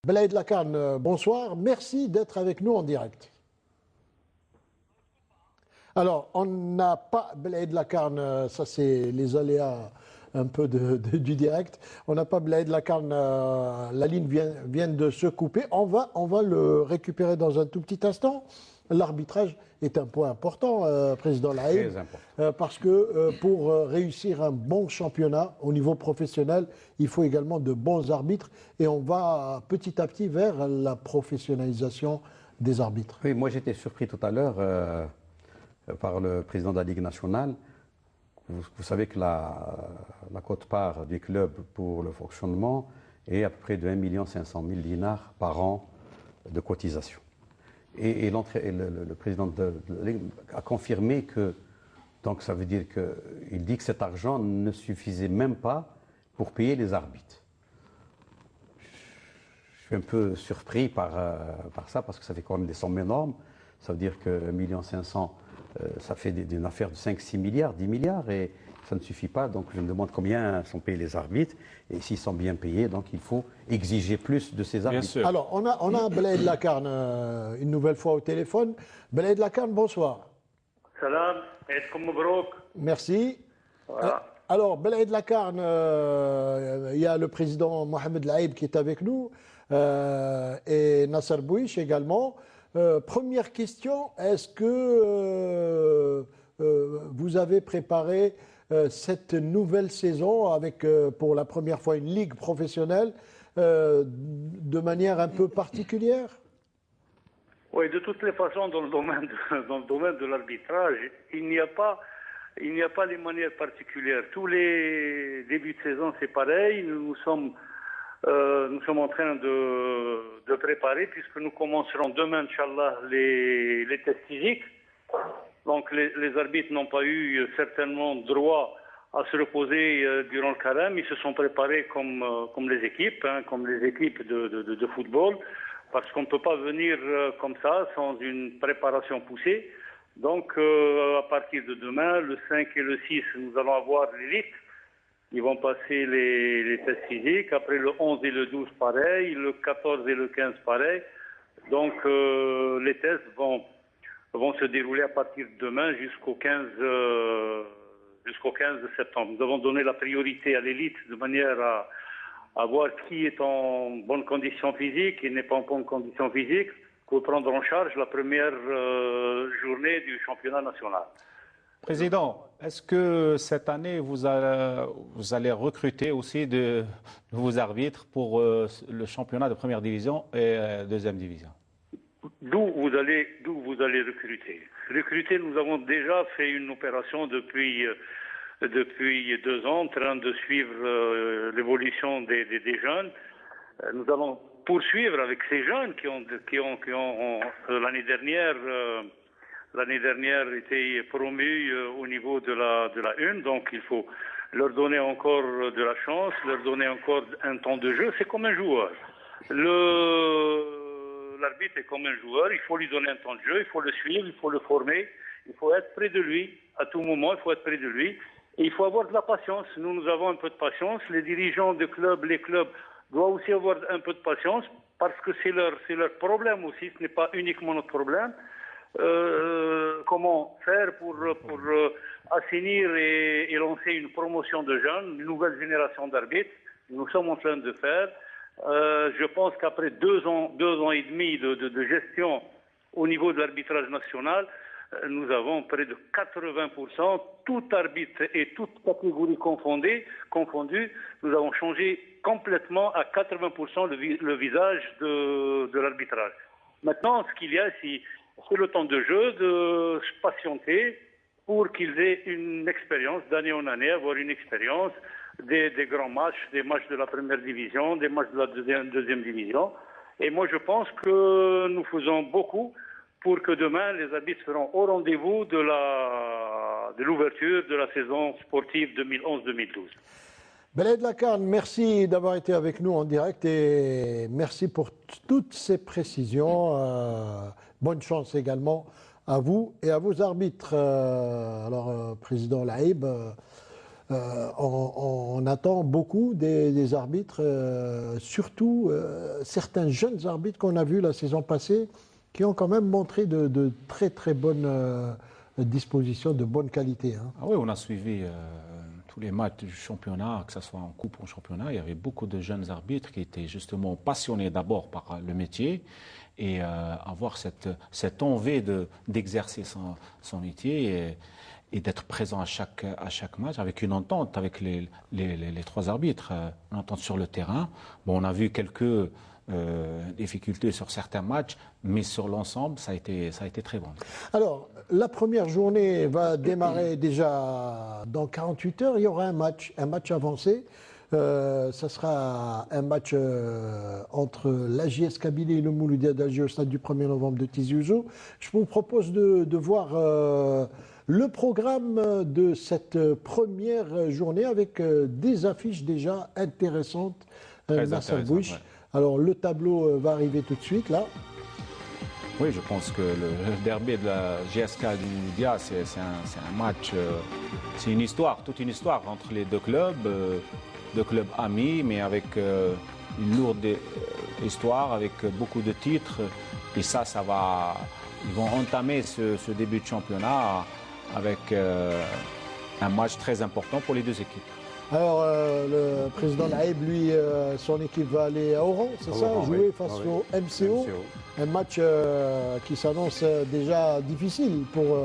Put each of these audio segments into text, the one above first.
Belaïd Lakarn, bonsoir. Merci d'être avec nous en direct. Alors, on n'a pas Belaïd Lakarn, ça c'est les aléas un peu du direct. On n'a pas Belaïd Lakarn, la ligne vient de se couper. On va le récupérer dans un tout petit instant. L'arbitrage est un point important, Président Laïb, parce que pour réussir un bon championnat au niveau professionnel, il faut également de bons arbitres et on va petit à petit vers la professionnalisation des arbitres. Oui, moi j'étais surpris tout à l'heure par le président de la Ligue nationale. Vous savez que la quote-part du club pour le fonctionnement est à peu près de 1 500 000 dinars par an de cotisation. Et le président de la Ligue a confirmé que, donc ça veut dire qu'il dit que cet argent ne suffisait même pas pour payer les arbitres. Je suis un peu surpris par ça, parce que ça fait quand même des sommes énormes. Ça veut dire que 1 500 000, ça fait une affaire de 5-6 milliards, 10 milliards, et ça ne suffit pas. Donc je me demande combien sont payés les arbitres, et s'ils sont bien payés, donc il faut exiger plus de ces arbitres. Bien sûr. Alors, on a Belaïd Lakarn une nouvelle fois au téléphone. Belaïd Lakarn, bonsoir. Salam, Aïdkoum Mabrouk. Merci. Voilà. Alors, Belaïd Lakarn, il y a le président Mohamed Laïb qui est avec nous, et Nasser Bouich également. Première question, est-ce que vous avez préparé cette nouvelle saison avec, pour la première fois, une ligue professionnelle de manière un peu particulière? Oui, de toutes les façons, dans le domaine de l'arbitrage, il n'y a pas les manières particulières. Tous les débuts de saison, c'est pareil. Nous sommes en train de préparer, puisque nous commencerons demain, Inch'Allah, les tests physiques. Donc les arbitres n'ont pas eu certainement droit à se reposer durant le carême. Ils se sont préparés comme les équipes, comme les équipes de football, parce qu'on ne peut pas venir comme ça, sans une préparation poussée. Donc à partir de demain, le 5 et le 6, nous allons avoir l'élite. Ils vont passer les tests physiques. Après le 11 et le 12, pareil. Le 14 et le 15, pareil. Donc les tests vont se dérouler à partir de demain jusqu'au 15 de septembre. Nous avons donné la priorité à l'élite de manière à voir qui est en bonne condition physique et n'est pas en bonne condition physique pour prendre en charge la première journée du championnat national. Président, est-ce que cette année, vous allez recruter aussi de nouveaux arbitres pour le championnat de première division et deuxième division? D'où vous allez recruter. Recruter, nous avons déjà fait une opération depuis 2 ans, en train de suivre l'évolution des jeunes. Nous allons poursuivre avec ces jeunes qui ont l'année dernière été promus au niveau de la 1, donc il faut leur donner encore de la chance, leur donner encore un temps de jeu. C'est comme un joueur. L'arbitre est comme un joueur, il faut lui donner un temps de jeu, il faut le suivre, il faut le former, il faut être près de lui. À tout moment, il faut être près de lui. Et il faut avoir de la patience. Nous avons un peu de patience. Les dirigeants de clubs, les clubs doivent aussi avoir un peu de patience, parce que c'est leur problème aussi, ce n'est pas uniquement notre problème. Comment faire pour assainir et lancer une promotion de jeunes, une nouvelle génération d'arbitres. Nous sommes en train de faire. Je pense qu'après 2 ans et demi de gestion au niveau de l'arbitrage national, nous avons près de 80%, tout arbitre et toute catégorie confondue, nous avons changé complètement à 80% le visage de l'arbitrage. Maintenant, ce qu'il y a, c'est le temps de jeu, de se patienter pour qu'ils aient une expérience d'année en année, avoir une expérience des grands matchs, des matchs de la première division, des matchs de la deuxième division. Et moi, je pense que nous faisons beaucoup pour que demain, les arbitres seront au rendez-vous de l'ouverture de la saison sportive 2011-2012. Belaïd Lakarn, merci d'avoir été avec nous en direct et merci pour toutes ces précisions. Bonne chance également à vous et à vos arbitres. Alors, Président Laïb, on attend beaucoup des arbitres, surtout certains jeunes arbitres qu'on a vus la saison passée, qui ont quand même montré de très très bonnes dispositions, de bonne qualité. Hein. Ah oui, on a suivi tous les matchs du championnat, que ce soit en coupe ou en championnat. Il y avait beaucoup de jeunes arbitres qui étaient justement passionnés d'abord par le métier et avoir cette envie d'exercer son métier et d'être présent à chaque match avec une entente avec les trois arbitres, une entente sur le terrain. Bon, on a vu quelques difficultés sur certains matchs, mais sur l'ensemble, ça a été très bon. Alors, la première journée va démarrer déjà dans 48 heures. Il y aura un match avancé. Ça sera un match entre l'AJS Kabylie et le Mouloudia d'Alger au stade du 1er novembre de Tizi Ouzou. Je vous propose de voir le programme de cette première journée avec des affiches déjà intéressantes. Intéressant, Bouich. Ouais. Alors, le tableau va arriver tout de suite, là. Oui, je pense que le derby de la GSK du Mouloudia, c'est un match, c'est une histoire, toute une histoire entre les deux clubs amis, mais avec une lourde histoire, avec beaucoup de titres. Et ça va, ils vont entamer ce début de championnat avec un match très important pour les deux équipes. Alors, le président Laïb, lui, son équipe va aller à Oran, c'est ça, jouer face au MCO. Un match qui s'annonce déjà difficile pour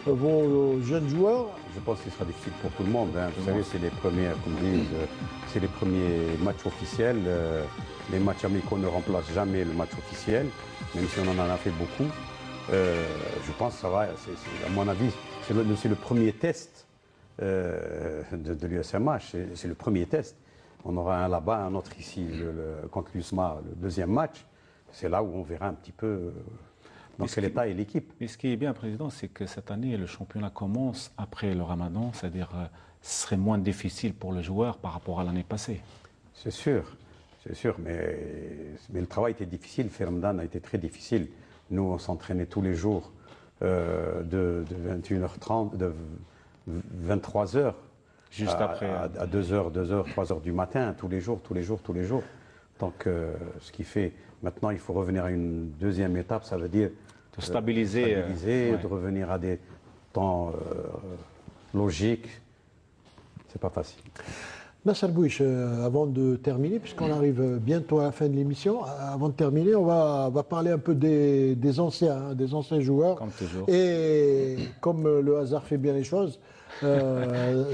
vos jeunes joueurs. Je pense qu'il sera difficile pour tout le monde. Hein. Vous savez, c'est les premières, comme disent, c'est les premiers matchs officiels. Les matchs amicaux ne remplacent jamais le match officiel, même si on en a fait beaucoup. Je pense que ça va, à mon avis, c'est le premier test de l'USMH. C'est le premier test. On aura un là-bas, un autre ici contre l'USMA, le deuxième match. C'est là où on verra un petit peu dans quel état est l'équipe. Mais ce qui est bien, Président, c'est que cette année, le championnat commence après le Ramadan, c'est-à-dire ce serait moins difficile pour le joueur par rapport à l'année passée. C'est sûr, mais le travail était difficile. Le Ramadan a été très difficile. Nous, on s'entraînait tous les jours de 21h30, de 23h juste après à 2h, 3h du matin, tous les jours. Donc, ce qui fait, maintenant, il faut revenir à une deuxième étape, ça veut dire de stabiliser, de revenir à des temps logiques. C'est pas facile. Nasser Bouich, avant de terminer, puisqu'on arrive bientôt à la fin de l'émission, avant de terminer, on va parler un peu des anciens joueurs. Comme toujours. Et comme le hasard fait bien les choses,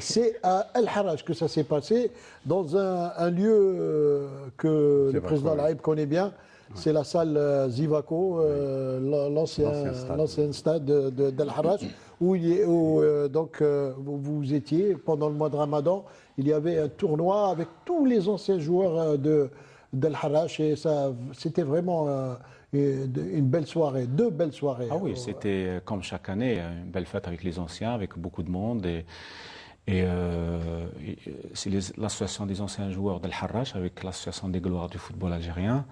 c'est à El Harrach que ça s'est passé, dans un lieu que le président Laïb connaît bien. C'est la salle Zivaco, l'ancien stade d'El Harrach, où vous étiez pendant le mois de Ramadan. Il y avait un tournoi avec tous les anciens joueurs d'El Harrach et c'était vraiment une belle soirée, deux belles soirées. Ah oui, c'était comme chaque année, une belle fête avec les anciens, avec beaucoup de monde. Et c'est l'association des anciens joueurs d'El Harrach avec l'association des gloires du football algérien.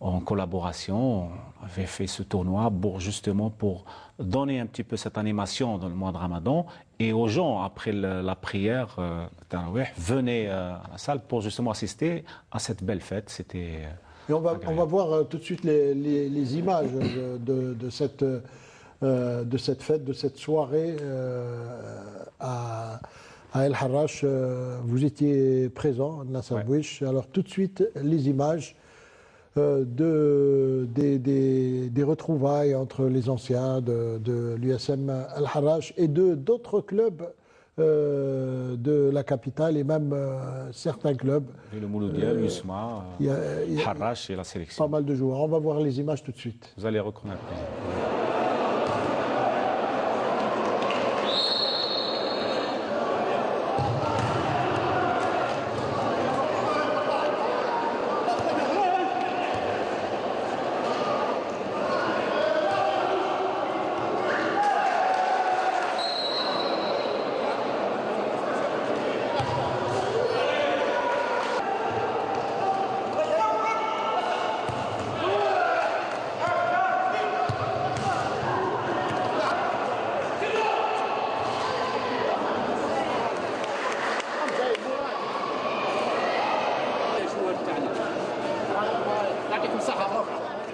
En collaboration, on avait fait ce tournoi justement pour donner un petit peu cette animation dans le mois de Ramadan et aux gens, après la prière, venaient à la salle pour justement assister à cette belle fête. C'était et on va voir tout de suite les images de cette fête, de cette soirée à El Harrach. Vous étiez présent, Nasser Bouich. Alors tout de suite, les images des retrouvailles entre les anciens de l'USM El Harrach et d'autres clubs de la capitale et même certains clubs. Et le Mouloudia, l'USMA, Harrach et la sélection. Pas mal de joueurs. On va voir les images tout de suite. Vous allez reconnaître.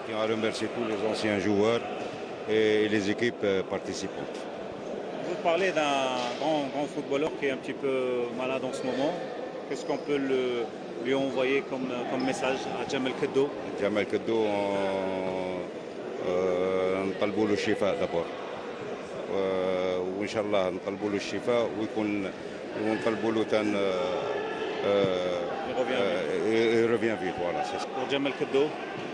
tiens à remercier tous les anciens joueurs et les équipes participantes. Vous parlez d'un grand footballeur qui est un petit peu malade en ce moment. Qu'est-ce qu'on peut lui envoyer comme message à Djamel Keddo? Djamel Keddo, نطلبوا له الشفاء d'abord. وإن شاء الله نطلبوا له الشفاء ونطلبوا له il revient vite, voilà. Pour Djamel Keddo?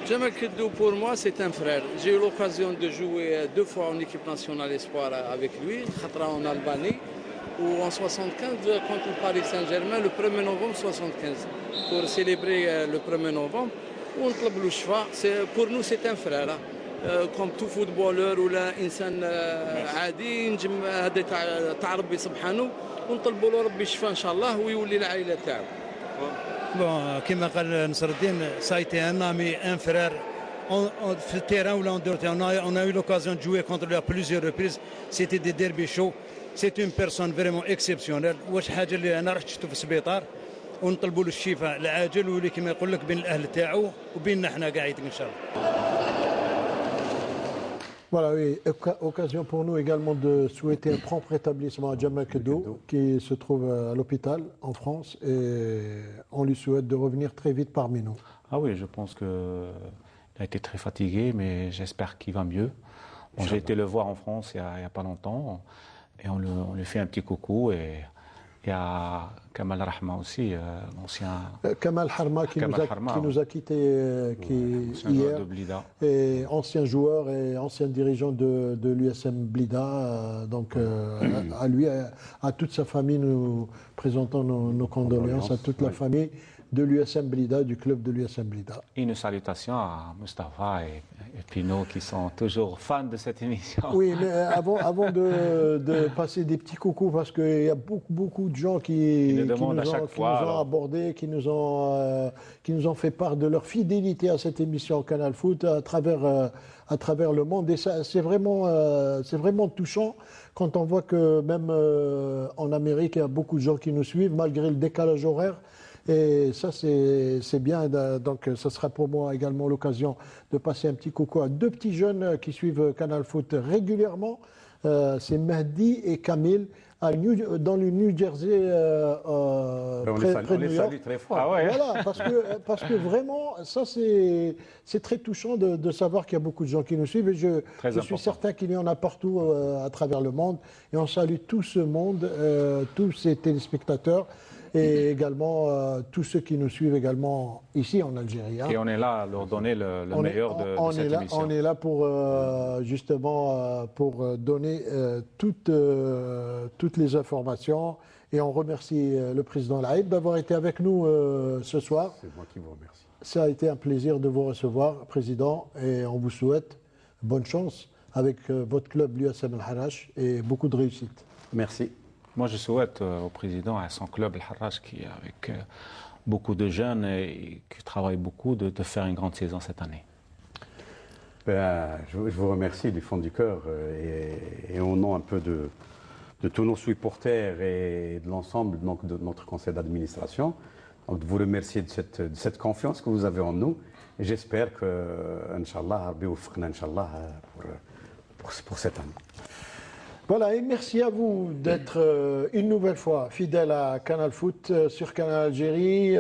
Djamel Keddo, pour moi, c'est un frère. J'ai eu l'occasion de jouer 2 fois en équipe nationale espoir avec lui, Khatra en Albanie, ou en 75 contre le Paris Saint-Germain, le 1er novembre 75, pour célébrer le 1er novembre. ونطلب له الشفاء. Pour nous, c'est un frère. Comme tout footballeur ولا إنسان عادي نجم هذا تاع ربي سبحانه ونطلبوا له ربي الشفاء إن شاء الله ويولي العائلة تاعو. Bon, كما قال نصر الدين, ça a été un ami, un frère. في التيران ولا en dehors, on a eu l'occasion de jouer contre lui à plusieurs reprises. C'était des derby chauds. C'est une personne vraiment exceptionnelle. واش حاجة اللي أنا رحت شفته في السبيطار ونطلبوا له الشفاء العاجل واللي كما يقول لك بين الأهل تاعو وبيننا احنا قاعدين إن شاء الله. Voilà, oui, occasion pour nous également de souhaiter un prompt rétablissement à Djamel Keddo qui se trouve à l'hôpital en France et on lui souhaite de revenir très vite parmi nous. Ah oui, je pense qu'il a été très fatigué, mais j'espère qu'il va mieux. Bon, j'ai été le voir en France il n'y a pas longtemps et on lui fait un petit coucou et il y a Kamal Rahma aussi, l'ancien... Kamal Harma qui nous a quittés hier, et ancien joueur et ancien dirigeant de l'USM Blida. Donc à lui, à toute sa famille, nous présentons nos condoléances à toute la famille de l'USM Blida, du club de l'USM Blida. Une salutation à Mustapha et Pino qui sont toujours fans de cette émission. Oui, mais avant de passer des petits coucous, parce qu'il y a beaucoup de gens qui nous ont abordés, qui nous ont fait part de leur fidélité à cette émission Canal Foot à travers le monde. Et ça, c'est vraiment touchant quand on voit que même en Amérique, il y a beaucoup de gens qui nous suivent malgré le décalage horaire. Et ça, c'est bien. Donc, ça sera pour moi également l'occasion de passer un petit coucou à 2 petits jeunes qui suivent Canal Foot régulièrement. C'est Mahdi et Kamil dans le New Jersey, près de New York. Très fort. Ah ouais. Voilà, parce que vraiment, ça, c'est très touchant de savoir qu'il y a beaucoup de gens qui nous suivent. Et je suis certain qu'il y en a partout à travers le monde. Et on salue tout ce monde, tous ces téléspectateurs. Et également tous ceux qui nous suivent également ici en Algérie. Et on est là à leur donner le meilleur de cette émission. On est là pour justement pour donner toutes les informations. Et on remercie le président Laïd d'avoir été avec nous ce soir. C'est moi qui vous remercie. Ça a été un plaisir de vous recevoir, président, et on vous souhaite bonne chance avec votre club l'USM Al-Harrach et beaucoup de réussite. Merci. Moi, je souhaite au président et à son club, Al-Harrach, qui est avec beaucoup de jeunes et qui travaillent beaucoup, de faire une grande saison cette année. Je vous remercie du fond du cœur et au nom un peu de tous nos supporters et de l'ensemble de notre conseil d'administration, de vous remercier de cette confiance que vous avez en nous. Et j'espère que, Inch'Allah, pour cette année. Voilà, et merci à vous d'être une nouvelle fois fidèle à Canal Foot sur Canal Algérie.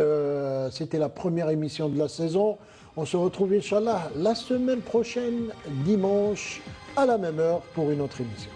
C'était la première émission de la saison. On se retrouve, Inch'Allah, la semaine prochaine, dimanche, à la même heure, pour une autre émission.